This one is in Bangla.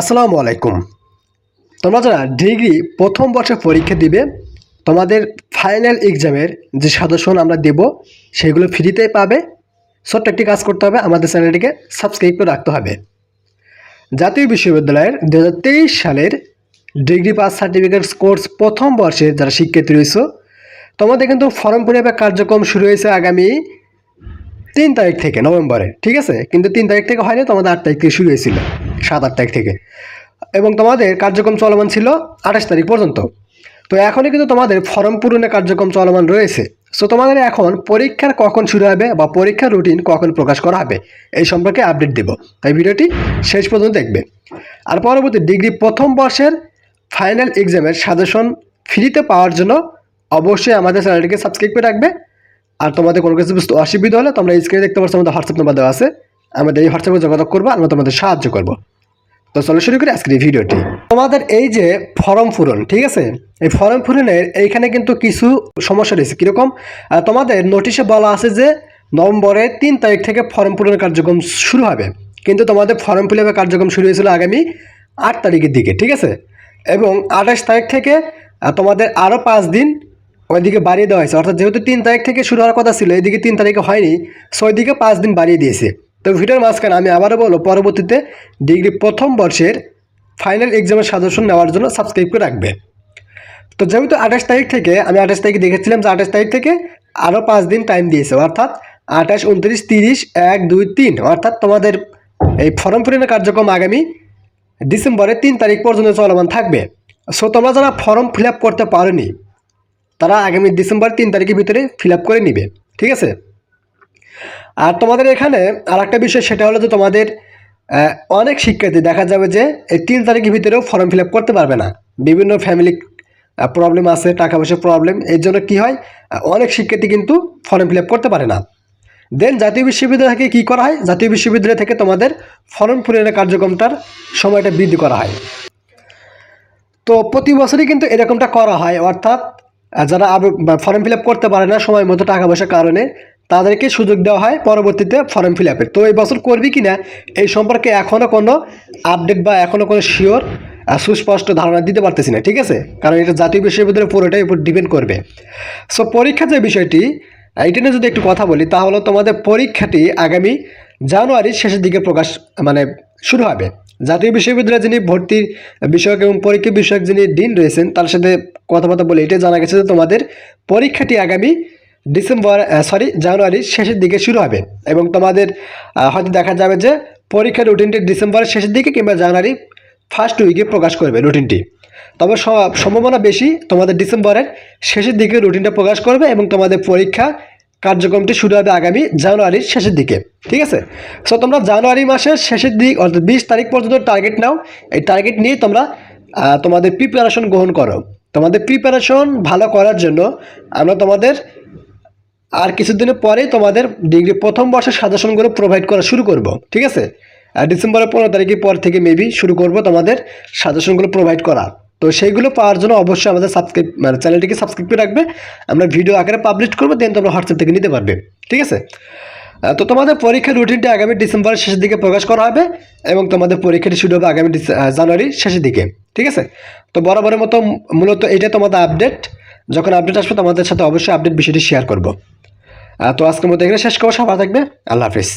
আসসালামু আলাইকুম। তোমরা যারা ডিগ্রি প্রথম বর্ষে পরীক্ষা দিবে, তোমাদের ফাইনাল এক্সামের যে সাজেশন আমরা দেব সেগুলো ফ্রিতেই পাবে। ছোট্ট একটি কাজ করতে হবে, আমাদের চ্যানেলটিকে সাবস্ক্রাইব করে রাখতে হবে। জাতীয় বিশ্ববিদ্যালয়ের 2023 সালের ডিগ্রি পাস সার্টিফিকেট কোর্স প্রথম বর্ষে যারা শিক্ষার্থী রয়েছে, তোমাদের কিন্তু ফর্ম পূরণের কার্যক্রম শুরু হয়েছে আগামী 3 তারিখ থেকে নভেম্বরে, ঠিক আছে? কিন্তু 3 তারিখ থেকে হয়নি, তোমাদের 8 তারিখ থেকে শুরু হয়েছিল, 7-8 তারিখ থেকে, এবং তোমাদের কার্যক্রম চলমান ছিল 28 তারিখ পর্যন্ত। তো এখনই কিন্তু তোমাদের ফর্ম পূরণের কার্যক্রম চলমান রয়েছে। সো তোমাদের এখন পরীক্ষার কখন শুরু হবে বা পরীক্ষার রুটিন কখন প্রকাশ করা হবে এই সম্পর্কে আপডেট দেব, তাই ভিডিওটি শেষ পর্যন্ত দেখবে। আর পরবর্তী ডিগ্রি প্রথম বর্ষের ফাইনাল এক্সামের সাজেশন ফ্রিতে পাওয়ার জন্য অবশ্যই আমাদের চ্যানেলটিকে সাবস্ক্রাইব করে রাখবে। আর তোমাদের কোনো কিছু বুঝতে অসুবিধা হলে তোমরা স্ক্রিনে দেখতে পাচ্ছ, আমাদের হোয়াটসঅ্যাপ নাম্বার দেওয়া আছে, আমাদের এই হোয়াটসঅ্যাপে যোগাযোগ করবো, আমরা তোমাদের সাহায্য করব। তো চলো শুরু করি আজকের এই ভিডিওটি। তোমাদের এই যে ফর্ম পূরণ, ঠিক আছে, এই ফর্ম পূরণের এইখানে কিন্তু কিছু সমস্যা রয়েছে। কীরকম? তোমাদের নোটিশে বলা আছে যে নভেম্বরের 3 তারিখ থেকে ফর্ম পূরণের কার্যক্রম শুরু হবে, কিন্তু তোমাদের ফর্ম ফিল আপের কার্যক্রম শুরু হয়েছিল আগামী 8 তারিখের দিকে, ঠিক আছে? এবং 28 তারিখ থেকে তোমাদের আরও 5 দিন ওইদিকে বাড়িয়ে দেওয়া হয়েছে। অর্থাৎ যেহেতু 3 তারিখ থেকে শুরু হওয়ার কথা ছিল, এইদিকে 3 তারিখে হয়নি, সো ওইদিকে 5 দিন বাড়িয়ে দিয়েছে। তো ভিডিওর মাঝখানে আমি আবারও বলবো, পরবর্তীতে ডিগ্রি প্রথম বর্ষের ফাইনাল এক্সামের সাজেশন নেওয়ার জন্য সাবস্ক্রাইব করে রাখবে। তো যেহেতু 28 তারিখ থেকে, আমি 28 তারিখে দেখেছিলাম যে 28 তারিখ থেকে আরও 5 দিন টাইম দিয়েছে, অর্থাৎ 28, 29, 30, 1, 2, 3, অর্থাৎ তোমাদের এই ফর্ম পূরণের কার্যক্রম আগামী ডিসেম্বরের 3 তারিখ পর্যন্ত চলমান থাকবে। সো তোমরা যারা ফর্ম ফিল আপ করতে পারোনি, তারা আগামী ডিসেম্বর 3 তারিখের ভিতরে ফিল আপ করে নিবে, ঠিক আছে? আর তোমাদের এখানে আর একটা বিষয়, সেটা হলো যে তোমাদের অনেক শিক্ষার্থী দেখা যাবে যে এই 3 তারিখের ভিতরেও ফর্ম ফিল আপ করতে পারবে না। বিভিন্ন ফ্যামিলি প্রবলেম আছে, টাকা পয়সার প্রবলেম, এর জন্য কী হয়, অনেক শিক্ষার্থী কিন্তু ফর্ম ফিল আপ করতে পারে না। দেন জাতীয় বিশ্ববিদ্যালয় থেকে কী করা হয়, জাতীয় বিশ্ববিদ্যালয় থেকে তোমাদের ফর্ম পূরণের কার্যক্রমটার সময়টা বৃদ্ধি করা হয়। তো প্রতি বছরই কিন্তু এরকমটা করা হয়, অর্থাৎ যারা ফর্ম ফিল আপ করতে পারে না সময় মতো টাকা পয়সার কারণে, তাদেরকে সুযোগ দেওয়া হয় পরবর্তীতে ফর্ম ফিল আপের। তো এই বছর করবি কি না এই সম্পর্কে এখনও কোনো আপডেট বা এখনও কোনো শিওর সুস্পষ্ট ধারণা দিতে পারতেছি না, ঠিক আছে? কারণ এটা জাতীয় বিশ্ববিদ্যালয়ের পুরোটাই উপর ডিপেন্ড করবে। সো পরীক্ষার যে বিষয়টি, এটা নিয়ে যদি একটু কথা বলি, তাহলে তোমাদের পরীক্ষাটি আগামী জানুয়ারির শেষের দিকে শুরু হবে। জাতীয় বিশ্ববিদ্যালয়ে যিনি ভর্তির বিষয়ক এবং পরীক্ষা বিষয়ক যিনি ডিন রয়েছেন, তার সাথে কথাবার্তা বলে এটাই জানা গেছে যে তোমাদের পরীক্ষাটি আগামী জানুয়ারির শেষের দিকে শুরু হবে, এবং তোমাদের হয়তো দেখা যাবে যে পরীক্ষার রুটিনটি ডিসেম্বরের শেষের দিকে কিংবা জানুয়ারি ফার্স্ট উইকে প্রকাশ করবে রুটিনটি। তবে সম্ভাবনা বেশি তোমাদের ডিসেম্বরের শেষের দিকে রুটিনটা প্রকাশ করবে, এবং তোমাদের পরীক্ষা কার্যক্রমটি শুরু হবে আগামী জানুয়ারির শেষের দিকে, ঠিক আছে? সো তোমরা জানুয়ারি মাসের শেষের দিক অর্থাৎ 20 তারিখ পর্যন্ত টার্গেট নাও। এই টার্গেট নিয়ে তোমরা তোমাদের প্রিপারেশন গ্রহণ করো। তোমাদের প্রিপারেশন ভালো করার জন্য আমরা তোমাদের আর কিছুদিনের পরেই তোমাদের ডিগ্রি প্রথম বর্ষের সাজেশনগুলো প্রোভাইড করা শুরু করব, ঠিক আছে? ডিসেম্বরের 15 তারিখের পর থেকে মেবি শুরু করব তোমাদের সাজেশনগুলো প্রোভাইড করা। তো সেইগুলো পাওয়ার জন্য অবশ্যই আমাদের চ্যানেলটিকে সাবস্ক্রাইব করে রাখবে। আমরা ভিডিও আকারে পাবলিশ করবো, দেন তোমরা হোয়াটসঅ্যাপ থেকে নিতে পারবে, ঠিক আছে? তো তোমাদের পরীক্ষার রুটিনটি আগামী ডিসেম্বরের শেষের দিকে প্রকাশ করা হবে, এবং তোমাদের পরীক্ষাটি শুরু হবে আগামী জানুয়ারির শেষের দিকে, ঠিক আছে? তো বরাবরের মতো মূলত এইটা তোমাদের আপডেট। যখন আপডেট আসবে তোমাদের সাথে অবশ্যই আপডেট বিষয়টি শেয়ার করব। তো আজকের মতো এখানে শেষ করবো। সবাই থাকবে, আল্লাহ হাফিজ।